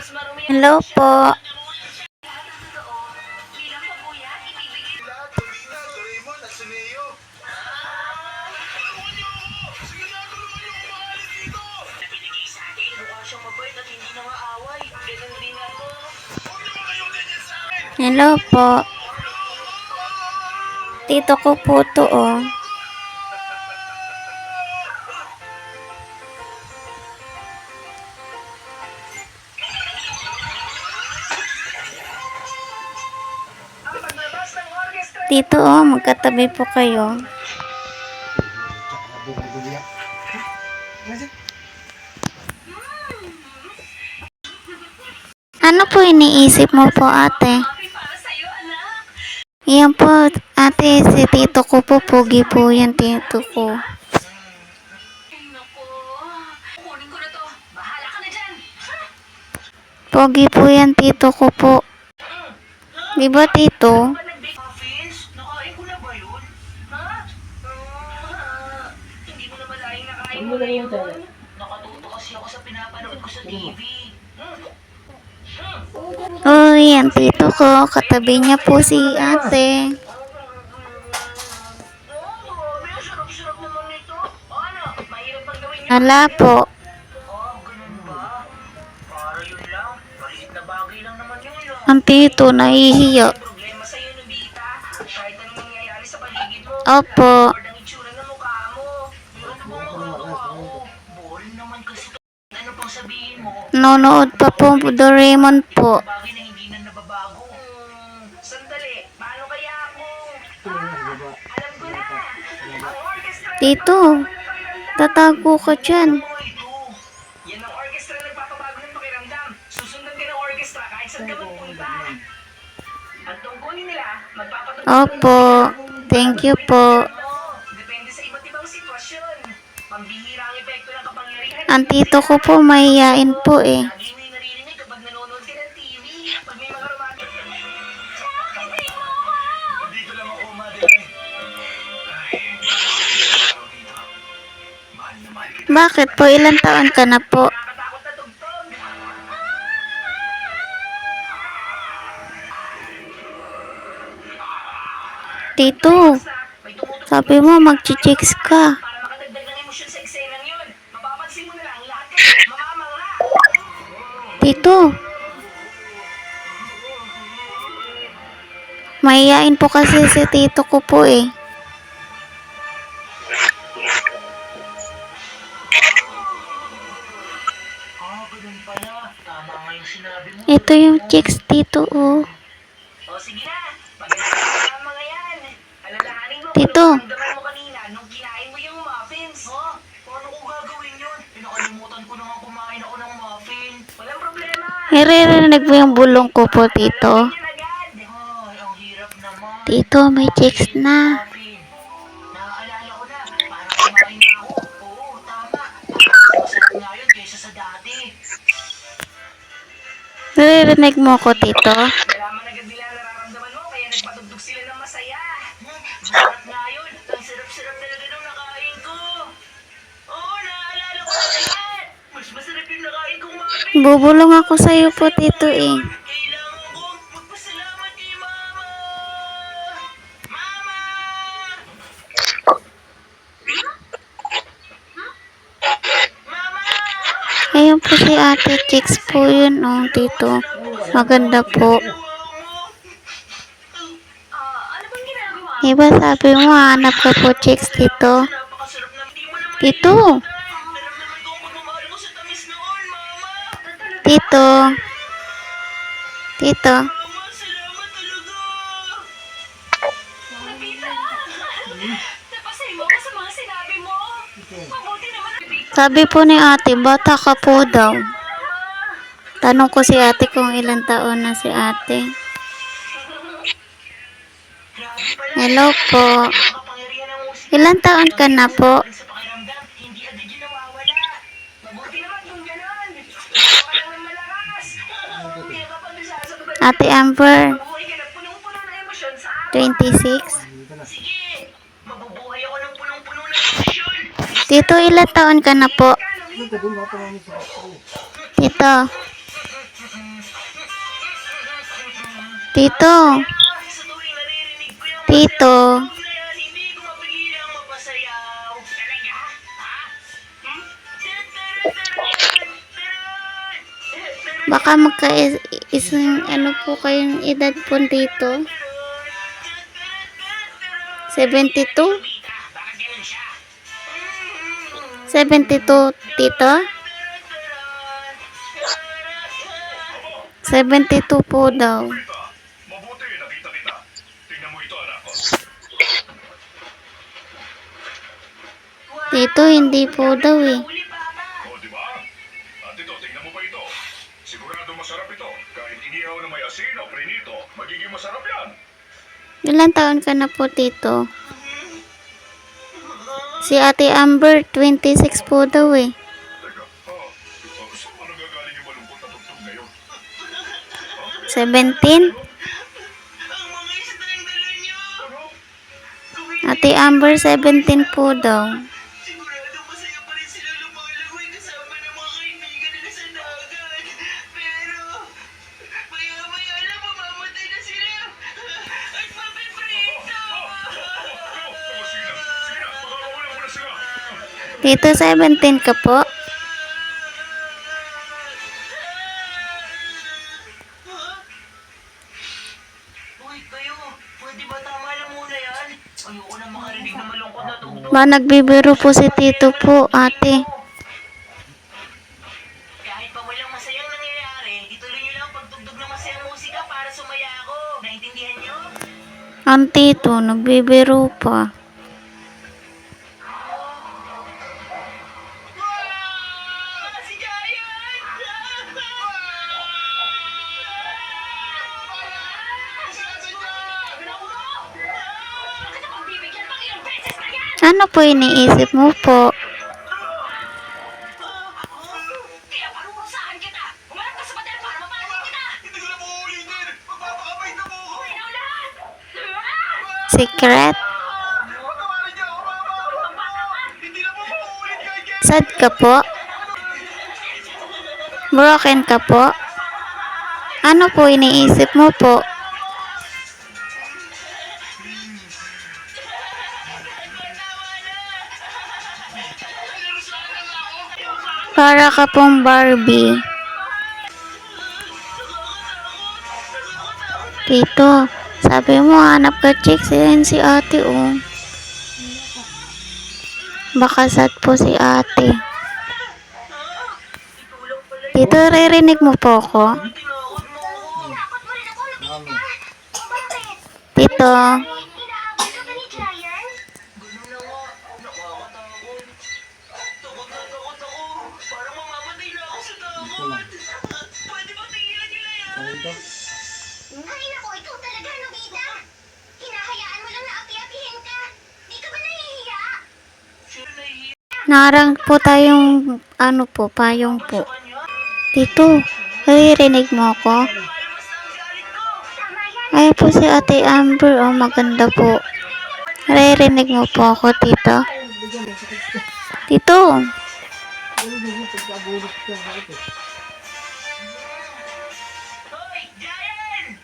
Hello po. Hello po. Tito ko po to, oh. Tito, oh, magkatabi po kayo. Ano po iniisip mo po, ate? Yan po, ate, si tito ko po, pogi po yan, tito ko. Pogi po yan, tito ko po. Di ba, tito? Oh, yan, tito ko. Katabi niya po si ate. Hala po. Ang tito, nahihiya. Opo. Nonood pa po Doraemon po. Tito, tatago ka dyan. Opo, thank you po. Ang tito ko po mahihain po eh. Bakit po? Ilang taon ka na po? Tito, sabi mo mag-chicks ka. Tito, mahihain po kasi si tito ko po eh. Ito yung chicks, tito, oh. Tito. Naririnig mo yung bulong ko po, tito. Tito, may chicks na. Naririnig mo ko, tito? Bubulong ako sa'yo po, tito eh. Ayun po si ate, chicks po yun, oh, tito. Maganda po. Diba sabi mo, hanap ka po chicks, tito? Tito. Tito. Tito. Sabi po ni ate, bata ka po daw. Tanong ko si ate kung ilang taon na si ate. Hello po. Ilang taon ka na po? Ate Amber. 26. Tito, ilang taon ka na po? Tito. Tito. Tito. Baka isang ano po kayong edad po dito. 72? 72, tito? 72 po daw. Mabuti, nakita kita. Tingnan mo ito, anak ko. Tito, hindi po daw eh. O, di ba? At ito, tingnan mo pa ito. Sigurado masarap ito. Kahit inihaw na may asin o prinito, magiging masarap yan. Ilan taon ka na po, tito? Si Ate Amber, 26 po daw eh. Teka, saan mo nagagaling yung malungkot na tugtog ngayon? 17? Ate Amber, 17 po daw. Sigurado masaya pa rin sila lumalangoy kasama ng mga kaibigan nila sa dagat. Pero, maya-maya lang mamamatay na sila. At mapiprito! Sige na, makakawala mo na sila. Tito, 17 ka po? Uy, kayo, pwede ba tama na muna yan? Ayoko na makarinig na malungkot na tugtog. Ba, nagbibiro po si tito po, ate. Kahit pa walang masayang nangyayari, ituloy niyo lang ang pagtugtog ng masayang musika para sumaya ako. Naintindihan niyo? Ang tito, nagbibiro pa. Si Giant! Ano po iniisip mo po? Kaya parurusahan kita! Humarap ka sa pader para mapasok kita! Hindi ko na po ulitin. Magpapakabait na po ako. Uy, naulan! Secret? Pagkawalan niya ako, mama. Hindi na po mauulit kahit kailan. Sad ka po? Broken ka po? Ano po iniisip mo po? Para ka pong Barbie. Tito, sabi mo hanap ka chicks, yan si ate oh. Baka sad po si ate. Tito, ririnig mo po ako? Tinakot mo ako! Tinakot mo rin ako, Nobita! Bakit? Tito, Inaabot ka ba ni Giant? Ganun na nga. Nakakatakot. Takot na takot ako. Parang mamamatay na ako sa takot. Pwede ba tigilan niyo na yan? Ay naku, ikaw talaga, Nobita. Hinahayaan mo lang na api-apihin ka. Di ka ba nahihiya? Sino nahihiya narang po tayong ano po, payong po. sa kanya? Tito, naririnig mo ako? Malamas na ang galit ko. Tama yan. Ay po si ate Amber, oh maganda po. Naririnig mo po ako, tito? Tito, Hoy, Giant!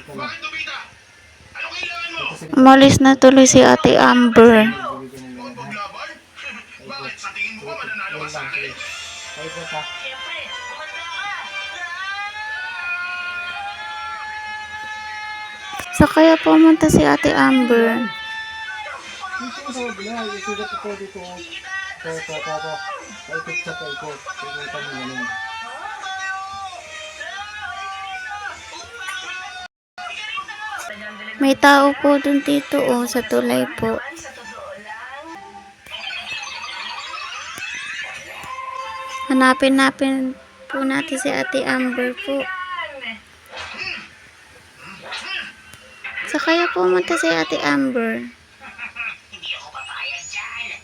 Bakit, Nobita? Ano kailangan mo? umalis na tuloy si ate Amber. Magpaglaban? Bakit? Sa tingin mo ba mananalo ka sa akin? Siyempre, kumanda ka! Sa kaya pumunta si ate Amber. May tao po dun tito oh, sa tulay po. Sa totoo lang, Hanapin po natin si ate Amber po. Sa kaya pumunta si ate Amber. hindi ako papayag dyan.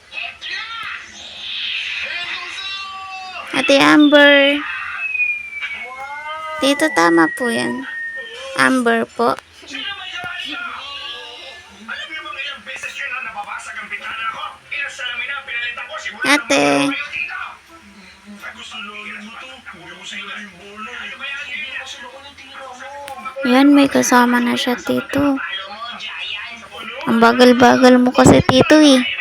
Eto na! Ate Amber. Wow! Tito, tama po yan. Amber po. Alam niyo bang ilang beses yun na nababasag ang bintana ko? Ilang salamin na pinalitan ko, siguro Ate. naman kayo dito. Sa gusto Hindi mo sila yung bola eh. Hindi mo sinukunin tira mo. Yan, may kasama na siya, Tito. Talo mo, Giant. Ang bagal-bagal mo kasi, Tito, eh.